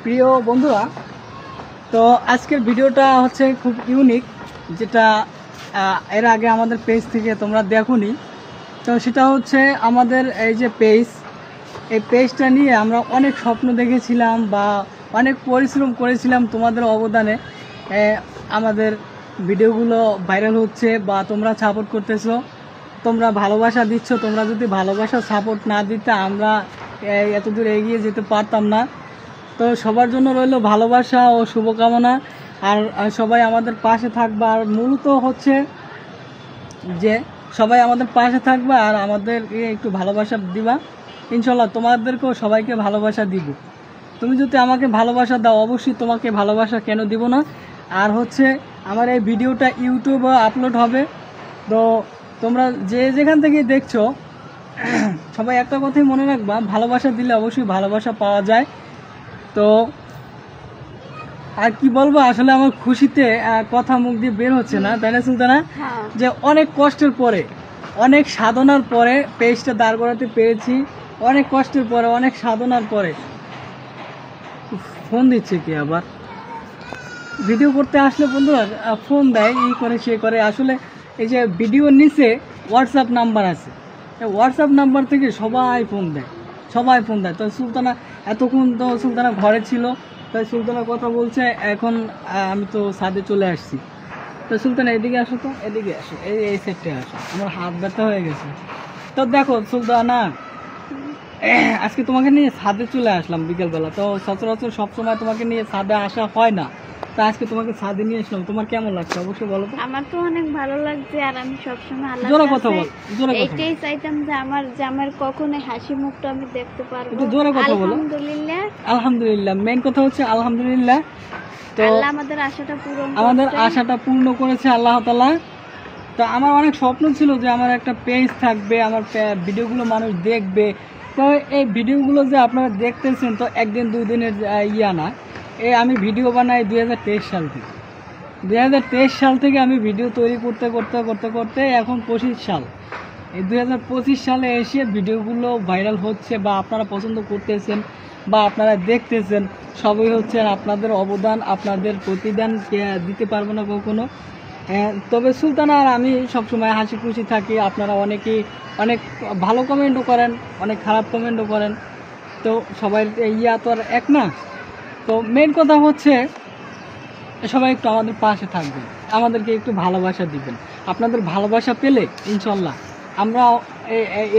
প্রিয় বন্ধুরা, তো আজকের ভিডিওটা হচ্ছে খুব ইউনিক, যেটা এর আগে আমাদের পেজ থেকে তোমরা দেখোনি। তো সেটা হচ্ছে আমাদের এই যে পেজ, এই পেজটা নিয়ে আমরা অনেক স্বপ্ন দেখেছিলাম বা অনেক পরিশ্রম করেছিলাম তোমাদের অবদানে। আমাদের ভিডিওগুলো ভাইরাল হচ্ছে বা তোমরা সাপোর্ট করতেছো, তোমরা ভালোবাসা দিচ্ছ। তোমরা যদি ভালোবাসা সাপোর্ট না দিতে আমরা এতদূর এগিয়ে যেতে পারতাম না। তো সবার জন্য রইল ভালোবাসা ও শুভকামনা, আর সবাই আমাদের পাশে থাকবে। আর মূলত হচ্ছে যে সবাই আমাদের পাশে থাকবে আর আমাদেরকে একটু ভালোবাসা দিবা। ইনশাল্লাহ তোমাদেরকেও সবাইকে ভালোবাসা দিব। তুমি যদি আমাকে ভালোবাসা দাও, অবশ্যই তোমাকে ভালোবাসা কেন দিব না। আর হচ্ছে আমার এই ভিডিওটা ইউটিউবে আপলোড হবে। তো তোমরা যে যেখান থেকে দেখছো সবাই একটা কথাই মনে রাখবা, ভালোবাসা দিলে অবশ্যই ভালোবাসা পাওয়া যায়। তো আর কি বলবো, আসলে আমার খুশিতে কথা মুখ দিয়ে বের হচ্ছে না, তাই না সুলতানা? যে অনেক কষ্টের পরে, অনেক সাধনার পরে পেজটা দাঁড় করাতে পেরেছি। অনেক কষ্টের পরে, অনেক সাধনার পরে। ফোন দিচ্ছে কি আবার? ভিডিও করতে আসলে বন্ধুরা ফোন দেয়, ই করে সে করে। আসলে এই যে ভিডিওর নিচে হোয়াটসঅ্যাপ নাম্বার আছে, হোয়াটসঅ্যাপ নাম্বার থেকে সবাই ফোন দেয়, সবাই ফোন দেয়। তো সুলতানা এতক্ষণ তো সুলতানা ঘরে ছিল, তাই সুলতানা কথা বলছে। এখন আমি তো ছাদে চলে আসছি। তো সুলতানা এদিকে আসো, তো এদিকে আসো, এই সেটে আসো, আমার হাত ব্যথা হয়ে গেছে। তো দেখো সুলতানা, আজকে তোমাকে নিয়ে ছাদে চলে আসলাম বিকেলবেলা। তো সচরাচর সবসময় তোমাকে নিয়ে ছাদে আসা হয় না, তো আজকে তোমাকে ছাদে নিয়ে আসলাম। তোমার কেমন লাগছে অবশ্যই বলো তো। আমার তো অনেক ভালো লাগছে, আর আমি সবসময় জোরে কথা বল, জোরে কথা বল। এটাই চাইতাম যে আমার জামার কখনো হাসি মুখটা আমি দেখতে পারবো। একটু জোরে কথা বলো। আলহামদুলিল্লাহ, আলহামদুলিল্লাহ, মেইন কথা হচ্ছে আলহামদুলিল্লাহ। তো আল্লাহ আমাদের আশাটা পূরণ করেছে। আমাদের আশাটা পূর্ণ করেছে আল্লাহ তাআলা। তো আমার অনেক স্বপ্ন ছিল যে আমার একটা পেজ থাকবে, আমার ভিডিওগুলো মানুষ দেখবে। তো এই ভিডিওগুলো যে আপনারা দেখতেছেন, তো একদিন দুই দিনের ইয়া না। আমি ভিডিও বানাই 2023 সাল থেকে। 2023 সাল থেকে আমি ভিডিও তৈরি করতে করতে করতে করতে এখন 25 সাল। এই 2025 সালে এসে ভিডিওগুলো ভাইরাল হচ্ছে বা আপনারা পছন্দ করতেছেন বা আপনারা দেখতেছেন, সবই হচ্ছে আপনাদের অবদান, আপনাদের প্রতিদান দিতে পারবো না কখনো। তবে সুলতানা আর আমি সবসময় হাসি খুশি থাকি। আপনারা অনেকেই অনেক ভালো কমেন্টও করেন, অনেক খারাপ কমেন্টও করেন। তো সবাই ইয়া তো আর এক না। তো মেন কথা হচ্ছে সবাই একটু আমাদের পাশে থাকবেন, আমাদেরকে একটু ভালোবাসা দিবেন। আপনাদের ভালোবাসা পেলে ইনশাল্লাহ আমরা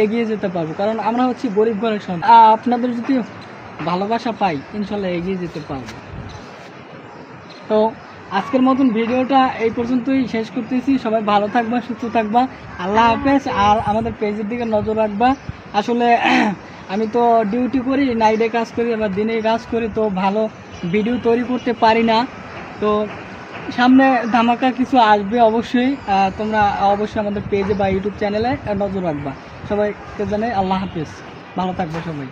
এগিয়ে যেতে পারবো, কারণ আমরা হচ্ছি গরিব ঘরের সন্তান। আপনাদের যদি ভালোবাসা পাই ইনশাল্লাহ এগিয়ে যেতে পারবো। তো আজকের মতন ভিডিওটা এই পর্যন্তই শেষ করতেছি। সবাই ভালো থাকবা, সুস্থ থাকবা, আল্লাহ হাফেজ। আর আমাদের পেজের দিকে নজর রাখবা। আসলে আমি তো ডিউটি করি, নাইটে কাজ করি, আবার দিনে কাজ করি, তো ভালো ভিডিও তৈরি করতে পারি না। তো সামনে ধামাকা কিছু আসবে অবশ্যই। তোমরা অবশ্যই আমাদের পেজে বা ইউটিউব চ্যানেলে নজর রাখবা। সবাইকে জানাই আল্লাহ হাফেজ, ভালো থাকবে সবাই।